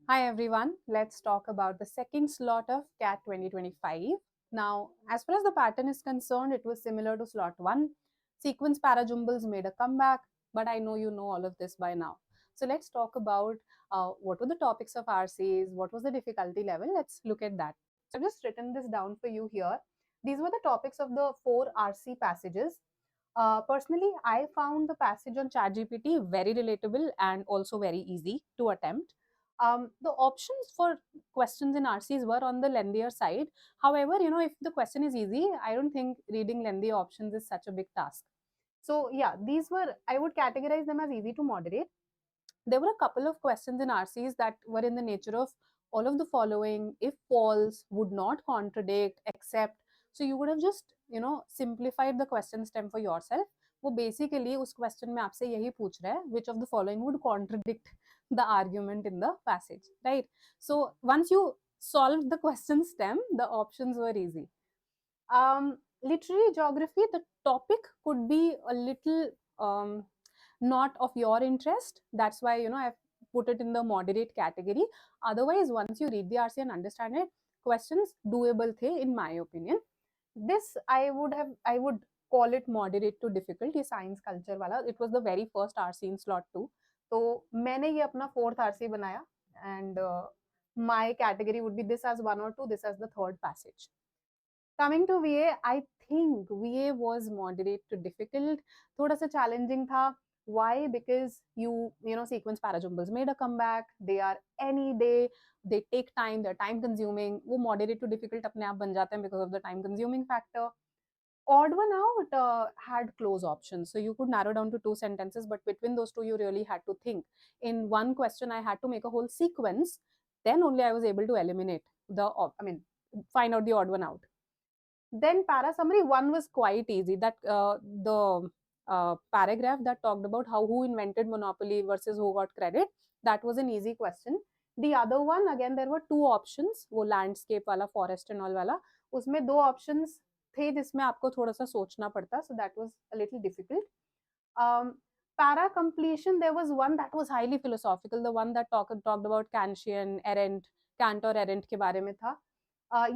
Hi everyone, let's talk about the second slot of CAT 2025. Now, as far as the pattern is concerned, it was similar to slot 1. Sequence Parajumbles made a comeback, but I know you know all of this by now. So let's talk about what were the topics of RCs, what was the difficulty level. Let's look at that. So I've just written this down for you here. These were the topics of the 4 RC passages. Personally, I found the passage on ChatGPT very relatable and also very easy to attempt. The options for questions in RCs were on the lengthier side. However, if the question is easy, I don't think reading lengthy options is such a big task. So, yeah, these were, I would categorize them as easy to moderate. There were a couple of questions in RCs that were in the nature of all of the following, if false, would not contradict, except. So you would have just, simplified the question stem for yourself. वो basically उस question में आपसे यही पूछ रहा है which of the following would contradict the argument in the passage, right? So once you solved the question stem, the options were easy. Literary geography, the topic could be a little not of your interest. That's why I've put it in the moderate category. Otherwise, once you read the RC and understand it, questions doable the, in my opinion. This I would call it moderate to difficult. ये science culture वाला, it was the very first RC in slot 2. तो मैंने ये अपना fourth RC बनाया, and my category would be this as 1 or 2, this as the third passage. Coming to VA, I think VA was moderate to difficult. थोड़ा सा challenging था. Why? Because sequence Parajumbles made a comeback. They are any day. They take time. They're time consuming. वो moderate to difficult अपने आप बन जाते हैं because of the time consuming factor. Odd one out had close options, so you could narrow down to 2 sentences, but between those two you really had to think. In one question I had to make a whole sequence, then only I was able to eliminate find out the odd one out. Then para summary 1 was quite easy. That the paragraph that talked about who invented monopoly versus who got credit, that was an easy question. The other one, again, there were 2 options, वो landscape वाला, forest and all वाला, उसमें 2 options थे जिसमें आपको थोड़ा सा सोचना पड़ता, so that was a little difficult. Para completion, there was one that was highly philosophical, the one that talked about Kantian, Arendt, Kant और Arendt के बारे में था.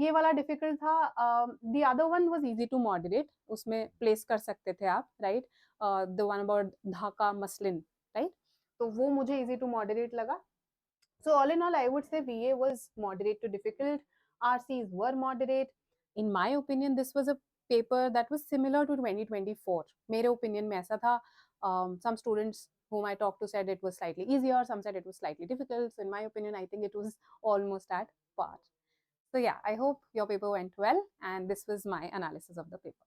ये वाला डिफिकल्ट था. The other one was easy to moderate, उसमें place कर सकते थे आप, right? The one about Dhaka muslin, right? तो वो मुझे इजी टू मॉडरेट लगा. So all in all, I would say VA was moderate to difficult. RCs were moderate. In my opinion, this was a paper that was similar to 2024. मेरे opinion में ऐसा था. Some students whom I talked to said it was slightly easier. Some said it was slightly difficult. So in my opinion, I think it was almost at par. So yeah, I hope your paper went well, and this was my analysis of the paper.